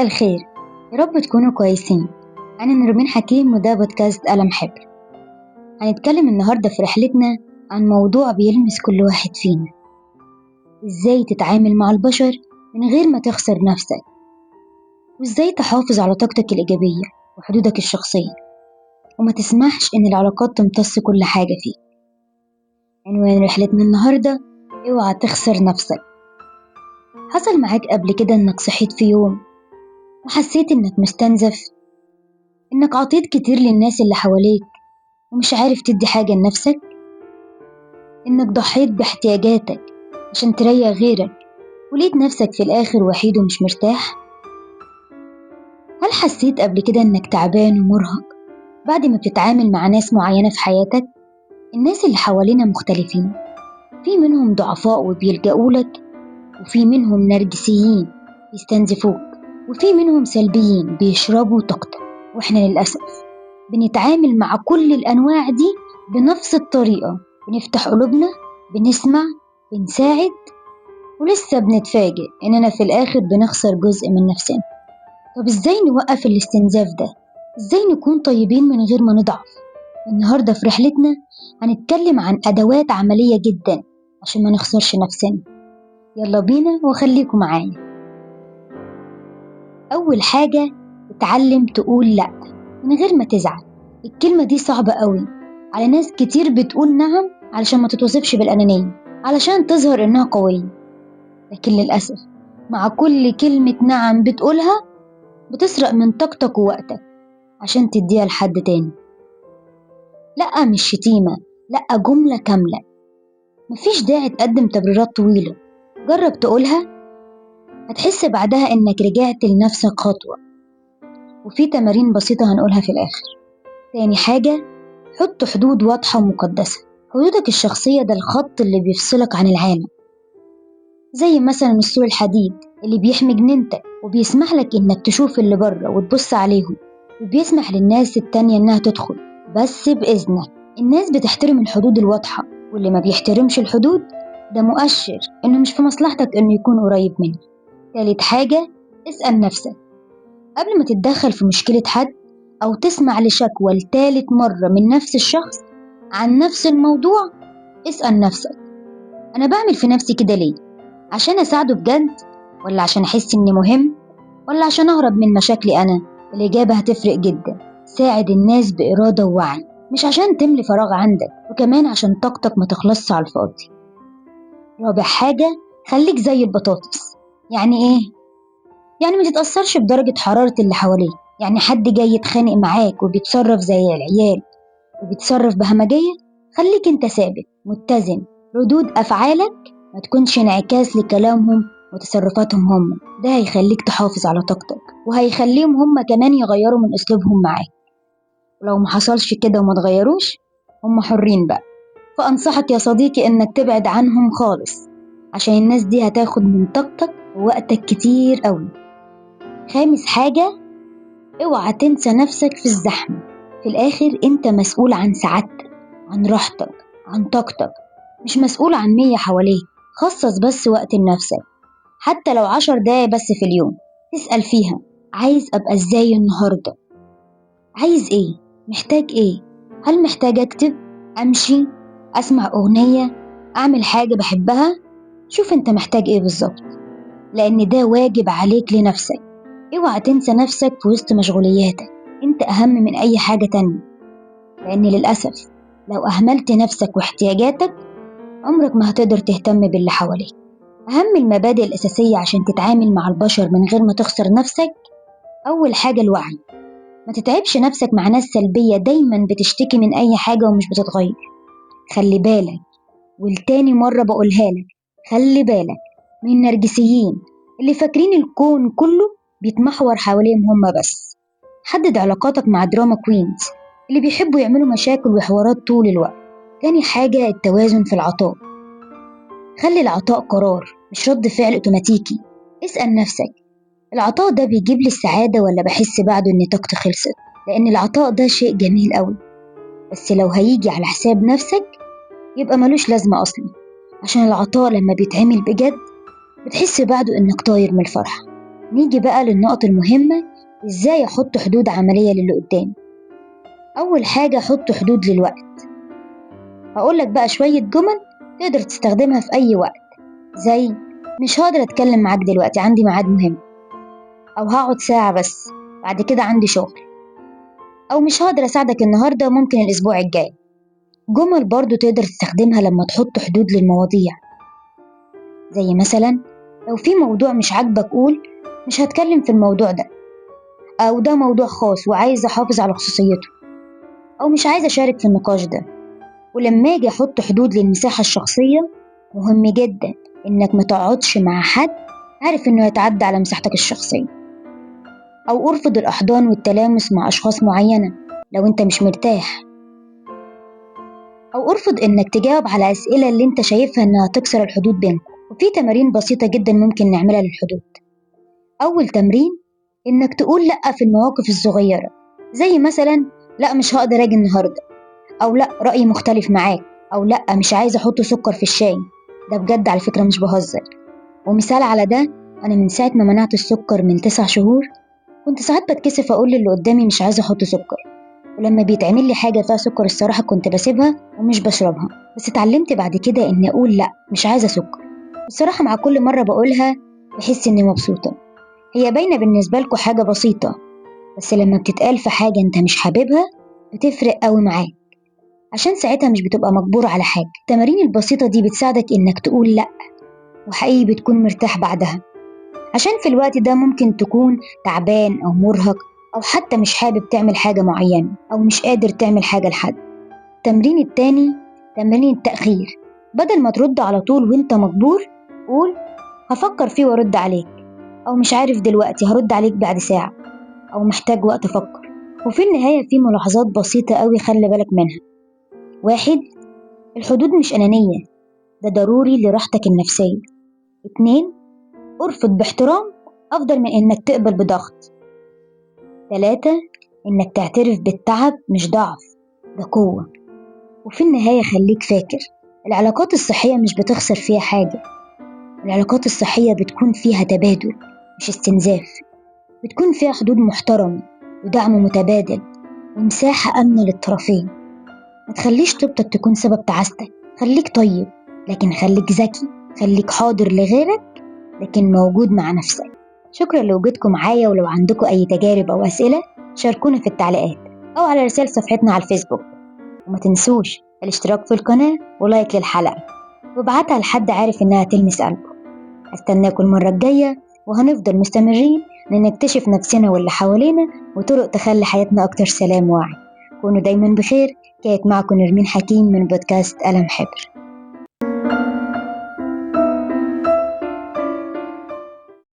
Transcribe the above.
مساء الخير. يا رب تكونوا كويسين. أنا نرمين حكيم وده بودكاست قلم حبر. هنتكلم النهاردة في رحلتنا عن موضوع بيلمس كل واحد فينا: إزاي تتعامل مع البشر من غير ما تخسر نفسك، وإزاي تحافظ على طاقتك الإيجابية وحدودك الشخصية وما تسمحش إن العلاقات تمتص كل حاجة فيك. عنوان رحلتنا النهاردة: اوعى تخسر نفسك. حصل معاك قبل كده إنك صحيت في يوم وحسيت إنك مستنزف، إنك عطيت كتير للناس اللي حواليك ومش عارف تدي حاجة لنفسك، إنك ضحيت باحتياجاتك عشان تريح غيرك ولقيت نفسك في الآخر وحيد ومش مرتاح؟ هل حسيت قبل كده إنك تعبان ومرهق بعد ما بتتعامل مع ناس معينة في حياتك؟ الناس اللي حوالينا مختلفين، في منهم ضعفاء وبيلجأولك، وفي منهم نرجسيين يستنزفوك، وفي منهم سلبيين بيشربوا طاقتك. وإحنا للأسف بنتعامل مع كل الأنواع دي بنفس الطريقة، بنفتح قلوبنا، بنسمع، بنساعد، ولسه بنتفاجئ إننا في الآخر بنخسر جزء من نفسنا. طب إزاي نوقف الاستنزاف ده؟ إزاي نكون طيبين من غير ما نضعف؟ النهاردة في رحلتنا هنتكلم عن أدوات عملية جدا عشان ما نخسرش نفسنا. يلا بينا وخليكم معايا. أول حاجة، اتعلم تقول لأ من غير ما تزعل. الكلمة دي صعبة قوي على ناس كتير، بتقول نعم علشان ما تتوصفش بالأنانية، علشان تظهر إنها قوية. لكن للأسف مع كل كلمة نعم بتقولها بتسرق من طاقتك ووقتك عشان تديها لحد تاني. لأ مش شتيمة، لأ جملة كاملة، مفيش داعي تقدم تبريرات طويلة. جرب تقولها، هتحس بعدها إنك رجعت لنفسك خطوة. وفي تمارين بسيطة هنقولها في الآخر. تاني حاجة، حط حدود واضحة ومقدسة. حدودك الشخصية ده الخط اللي بيفصلك عن العالم، زي مثلا السور الحديد اللي بيحمي جنينتك وبيسمح لك إنك تشوف اللي بره وتبص عليهم، وبيسمح للناس التانية إنها تدخل بس بإذنك. الناس بتحترم الحدود الواضحة، واللي ما بيحترمش الحدود ده مؤشر إنه مش في مصلحتك إنه يكون قريب منك. تالت حاجة، اسأل نفسك قبل ما تتدخل في مشكلة حد أو تسمع لشكوى لتالت مرة من نفس الشخص عن نفس الموضوع. اسأل نفسك، أنا بعمل في نفسي كده ليه؟ عشان أساعده بجد، ولا عشان أحس إني مهم، ولا عشان أهرب من مشاكلي أنا؟ الإجابة هتفرق جدا. ساعد الناس بإرادة ووعي، مش عشان تملي فراغ عندك، وكمان عشان طاقتك ما تخلصش على الفاضي. رابع حاجة، خليك زي البطاطس. يعني إيه؟ يعني ما تتأثرش بدرجة حرارة اللي حواليك. يعني حد جاي يتخانق معاك وبيتصرف زي العيال وبيتصرف بهمجية، خليك انت ثابت متزن. ردود أفعالك ما تكونش انعكاس لكلامهم وتصرفاتهم هم. ده هيخليك تحافظ على طاقتك، وهيخليهم هم كمان يغيروا من أسلوبهم معاك. ولو ما حصلش كده وما تغيروش، هم حرين بقى. فأنصحك يا صديقي إنك تبعد عنهم خالص، عشان الناس دي هتاخد من طاقتك ووقتك كتير قوي. خامس حاجة، اوعى تنسى نفسك في الزحمة. في الآخر انت مسؤول عن سعادتك، عن راحتك، عن طاقتك، مش مسؤول عن 100 حواليك. خصص بس وقت لنفسك، حتى لو 10 دقايق بس في اليوم، تسأل فيها: عايز أبقى إزاي النهاردة؟ عايز إيه؟ محتاج إيه؟ هل محتاج أكتب؟ أمشي؟ أسمع أغنية؟ أعمل حاجة بحبها؟ شوف أنت محتاج إيه بالظبط، لأن ده واجب عليك لنفسك. اوعى تنسى نفسك في وسط مشغولياتك. انت أهم من أي حاجة تانية، لأن للأسف لو أهملت نفسك واحتياجاتك عمرك ما هتقدر تهتم باللي حواليك. أهم المبادئ الأساسية عشان تتعامل مع البشر من غير ما تخسر نفسك: أول حاجة الوعي. ما تتعبش نفسك مع ناس سلبية دايما بتشتكي من أي حاجة ومش بتتغير. خلي بالك، والتاني مرة بقولها لك، خلي بالك من النرجسيين اللي فاكرين الكون كله بيتمحور حواليهم هم بس. حدد علاقاتك مع دراما كوينز اللي بيحبوا يعملوا مشاكل وحوارات طول الوقت. تاني حاجة، التوازن في العطاء. خلي العطاء قرار مش رد فعل اوتوماتيكي. اسأل نفسك: العطاء ده بيجيب لي السعادة ولا بحس بعده ان طاقتي خلصت؟ لان العطاء ده شيء جميل قوي، بس لو هيجي على حساب نفسك يبقى ملوش لازمة اصلا. عشان العطاء لما بيتعمل بجد بتحس بعده انك طاير من الفرحة. نيجي بقى للنقط المهمة، إزاي أحط حدود عملية للي قدامي. أول حاجة حط حدود للوقت. هقولك بقى شوية جمل تقدر تستخدمها في أي وقت، زي مش هقدر أتكلم معاك دلوقتي عندي ميعاد مهم، أو هقعد ساعة بس بعد كده عندي شغل، أو مش هقدر أساعدك النهاردة ممكن الأسبوع الجاي. جمل برضو تقدر تستخدمها لما تحط حدود للمواضيع، زي مثلا لو في موضوع مش عاجبك قول مش هتكلم في الموضوع ده، أو ده موضوع خاص وعايز أحافظ على خصوصيته، أو مش عايز أشارك في النقاش ده. ولما أجي أحط حدود للمساحة الشخصية، مهم جدا إنك ما تقعدش مع حد عارف إنه يتعدى على مساحتك الشخصية، أو أرفض الأحضان والتلامس مع أشخاص معينة لو أنت مش مرتاح، أو أرفض إنك تجاوب على أسئلة اللي أنت شايفها إنها تكسر الحدود بينكم. وفي تمارين بسيطة جدا ممكن نعملها للحدود. أول تمرين إنك تقول لأ في المواقف الصغيرة، زي مثلا لأ مش هقدر أجي النهاردة، أو لأ رأيي مختلف معاك، أو لأ مش عايز أحط سكر في الشاي. ده بجد على فكرة مش بهزر. ومثال على ده، أنا من ساعة ما منعت السكر من 9 شهور كنت ساعات بتكسف أقول للي قدامي مش عايزة أحط سكر، ولما بيتعمل لي حاجة فيها سكر الصراحة كنت بسيبها ومش بشربها. بس اتعلمت بعد كده إني أقول لأ مش عايزة سكر. الصراحة مع كل مرة بقولها بحس إني مبسوطة. هي باينة بالنسبة لكم حاجة بسيطة، بس لما بتتقال في حاجة أنت مش حاببها بتفرق قوي معاك، عشان ساعتها مش بتبقى مجبور على حاجة. التمارين البسيطة دي بتساعدك إنك تقول لأ، وحقيقي بتكون مرتاح بعدها، عشان في الوقت ده ممكن تكون تعبان أو مرهق، أو حتى مش حابب تعمل حاجة معينة، أو مش قادر تعمل حاجة لحد. التمرين التاني تمرين التأخير. بدل ما ترد على طول وانت مجبور، قول هفكر فيه وارد عليك، أو مش عارف دلوقتي هرد عليك بعد ساعة، أو محتاج وقت أفكر. وفي النهاية في ملاحظات بسيطة قوي خلي بالك منها. 1. الحدود مش أنانية، ده ضروري لراحتك النفسية. 2. ارفض باحترام أفضل من إنك تقبل بضغط. 3. إنك تعترف بالتعب مش ضعف، ده قوة. وفي النهاية خليك فاكر، العلاقات الصحية مش بتخسر فيها حاجة. العلاقات الصحية بتكون فيها تبادل مش استنزاف، بتكون فيها حدود محترمة ودعم متبادل ومساحة آمنة للطرفين. ما تخليش طيبتك تكون سبب تعاستك. خليك طيب لكن خليك ذكي، خليك حاضر لغيرك لكن موجود مع نفسك. شكرا لوجودكم معايا، ولو عندكم أي تجارب أو أسئلة شاركونا في التعليقات أو على رسالة صفحتنا على الفيسبوك. وما تنسوش الاشتراك في القناة ولايك للحلقة، وابعتها لحد عارف إنها تلمس قلبه. استناكم المرة الجاية، وهنفضل مستمرين لنكتشف نفسنا واللي حوالينا وطرق تخلي حياتنا أكتر سلام ووعي. كونوا دايما بخير. كانت معكم نرمين حكيم من بودكاست قلم حبر.